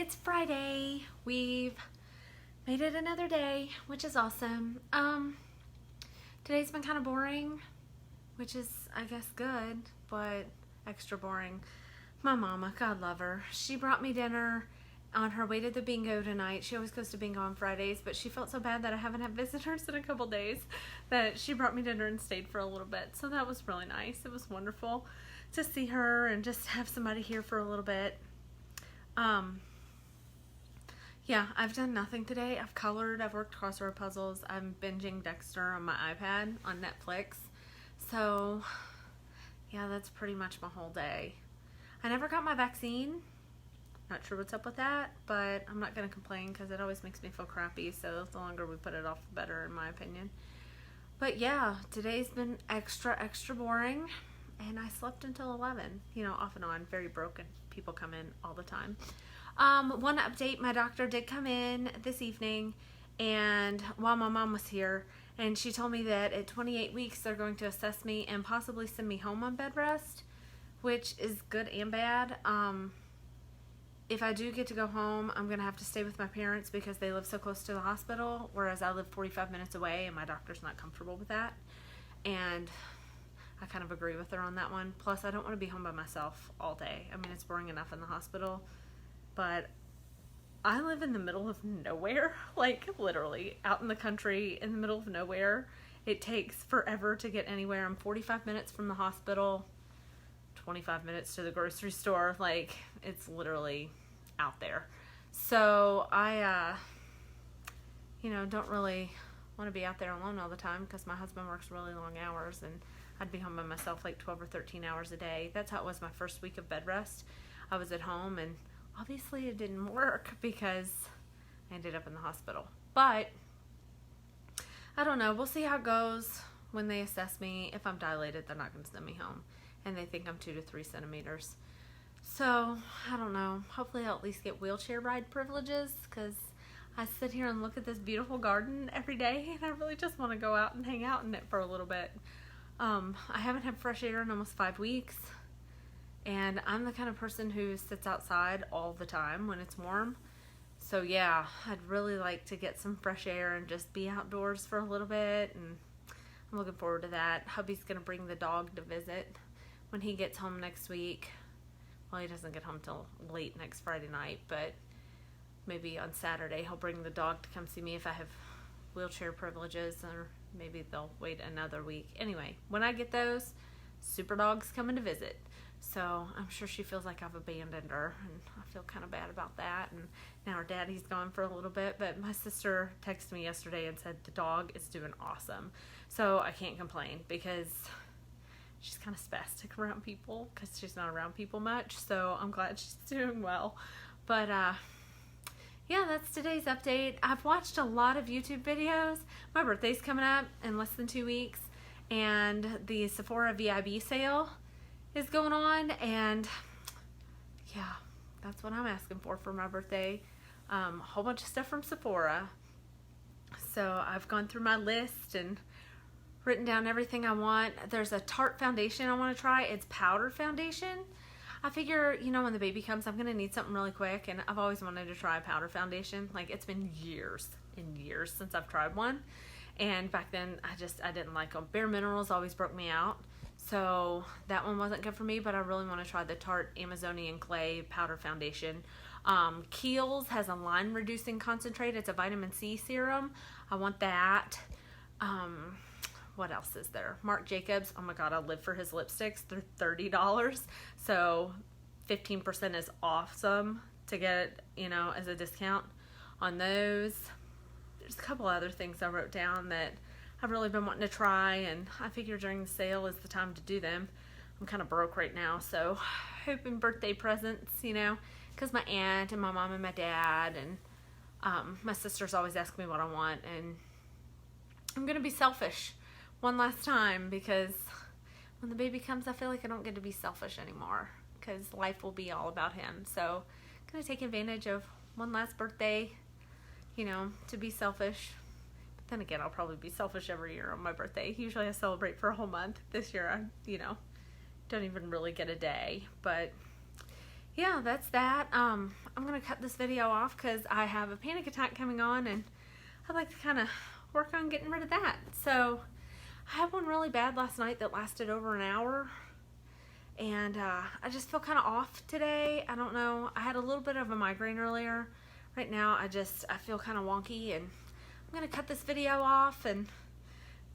It's Friday. We've made it another day, which is awesome. Today's been kind of boring, which is, I guess, good, but extra boring. My mama, God love her, she brought me dinner on her way to the bingo tonight. She always goes to bingo on Fridays, but she felt so bad that I haven't had visitors in a couple days that she brought me dinner and stayed for a little bit. So that was really nice. It was wonderful to see her and just have somebody here for a little bit. Yeah, I've done nothing today. I've colored, I've worked crossword puzzles, I'm binging Dexter on my iPad on Netflix. So, yeah, that's pretty much my whole day. I never got my vaccine. Not sure what's up with that, but I'm not going to complain because it always makes me feel crappy, so the longer we put it off, the better, in my opinion. But yeah, today's been extra boring, and I slept until 11, off and on, very broken. People come in all the time. One update, my doctor did come in this evening, and while my mom was here, and she told me that at 28 weeks they're going to assess me and possibly send me home on bed rest, which is good and bad. If I do get to go home, I'm going to have to stay with my parents because they live so close to the hospital, whereas I live 45 minutes away, and my doctor's not comfortable with that. And I kind of agree with her on that one. Plus, I don't want to be home by myself all day. I mean, it's boring enough in the hospital, but I live in the middle of nowhere, like literally out in the country in the middle of nowhere. It takes forever to get anywhere. I'm 45 minutes from the hospital, 25 minutes to the grocery store. Like, it's literally out there. So I, don't really want to be out there alone all the time because my husband works really long hours, and I'd be home by myself like 12 or 13 hours a day. That's how it was my first week of bed rest. I was at home, and obviously it didn't work because I ended up in the hospital. But I don't know. We'll see how it goes when they assess me. If I'm dilated, they're not going to send me home, and they think I'm 2 to 3 centimeters. So I don't know. Hopefully I'll at least get wheelchair ride privileges because I sit here and look at this beautiful garden every day, and I really just want to go out and hang out in it for a little bit. I haven't had fresh air in almost 5 weeks, and I'm the kind of person who sits outside all the time when it's warm. So yeah, I'd really like to get some fresh air and just be outdoors for a little bit, and I'm looking forward to that. Hubby's going to bring the dog to visit when he gets home next week. Well, he doesn't get home till late next Friday night, but maybe on Saturday he'll bring the dog to come see me if I have wheelchair privileges, or maybe they'll wait another week. Anyway, when I get those, Super Dog's coming to visit. So I'm sure she feels like I've abandoned her, and I feel kind of bad about that. And now her daddy's gone for a little bit, but my sister texted me yesterday and said the dog is doing awesome. So I can't complain because she's kind of spastic around people because she's not around people much. So I'm glad she's doing well. But yeah, that's today's update. I've watched a lot of YouTube videos. My birthday's coming up in less than 2 weeks, and the Sephora VIB sale is going on, and yeah, that's what I'm asking for my birthday. A whole bunch of stuff from Sephora. So I've gone through my list and written down everything I want. There's a Tarte foundation I want to try. It's powdered foundation. I figure, when the baby comes, I'm going to need something really quick, and I've always wanted to try a powder foundation. Like, it's been years and years since I've tried one, and back then I didn't like them. Bare Minerals always broke me out, so that one wasn't good for me, but I really want to try the Tarte Amazonian Clay powder foundation. Kiehl's has a line reducing concentrate. It's a vitamin C serum. I want that. What else is there? Marc Jacobs. Oh my God, I live for his lipsticks. They're $30. So 15% is awesome to get, as a discount on those. There's a couple other things I wrote down that I've really been wanting to try, and I figure during the sale is the time to do them. I'm kind of broke right now, so hoping birthday presents, because my aunt and my mom and my dad and my sisters always ask me what I want, and I'm going to be selfish one last time because when the baby comes, I feel like I don't get to be selfish anymore because life will be all about him. So I'm going to take advantage of one last birthday, to be selfish. But then again, I'll probably be selfish every year on my birthday. Usually I celebrate for a whole month. This year, I, don't even really get a day. But yeah, that's that. I'm gonna cut this video off because I have a panic attack coming on, and I'd like to kind of work on getting rid of that. So I had one really bad last night that lasted over an hour, and I just feel kind of off today. I don't know. I had a little bit of a migraine earlier. Right now, I feel kind of wonky, and I'm gonna cut this video off and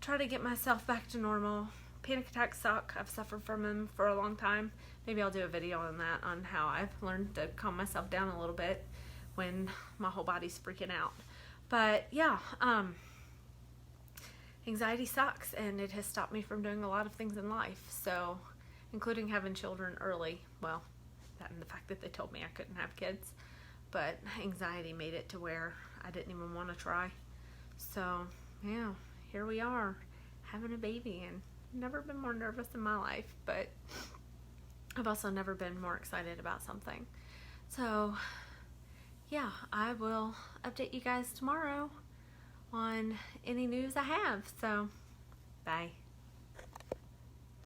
try to get myself back to normal. Panic attacks suck. I've suffered from them for a long time. Maybe I'll do a video on that, on how I've learned to calm myself down a little bit when my whole body's freaking out. But yeah, anxiety sucks, and it has stopped me from doing a lot of things in life. So, including having children early. Well, that and the fact that they told me I couldn't have kids. But anxiety made it to where I didn't even want to try. So, yeah, here we are, having a baby, and never been more nervous in my life, but I've also never been more excited about something. So, yeah, I will update you guys tomorrow on any news I have. So, bye.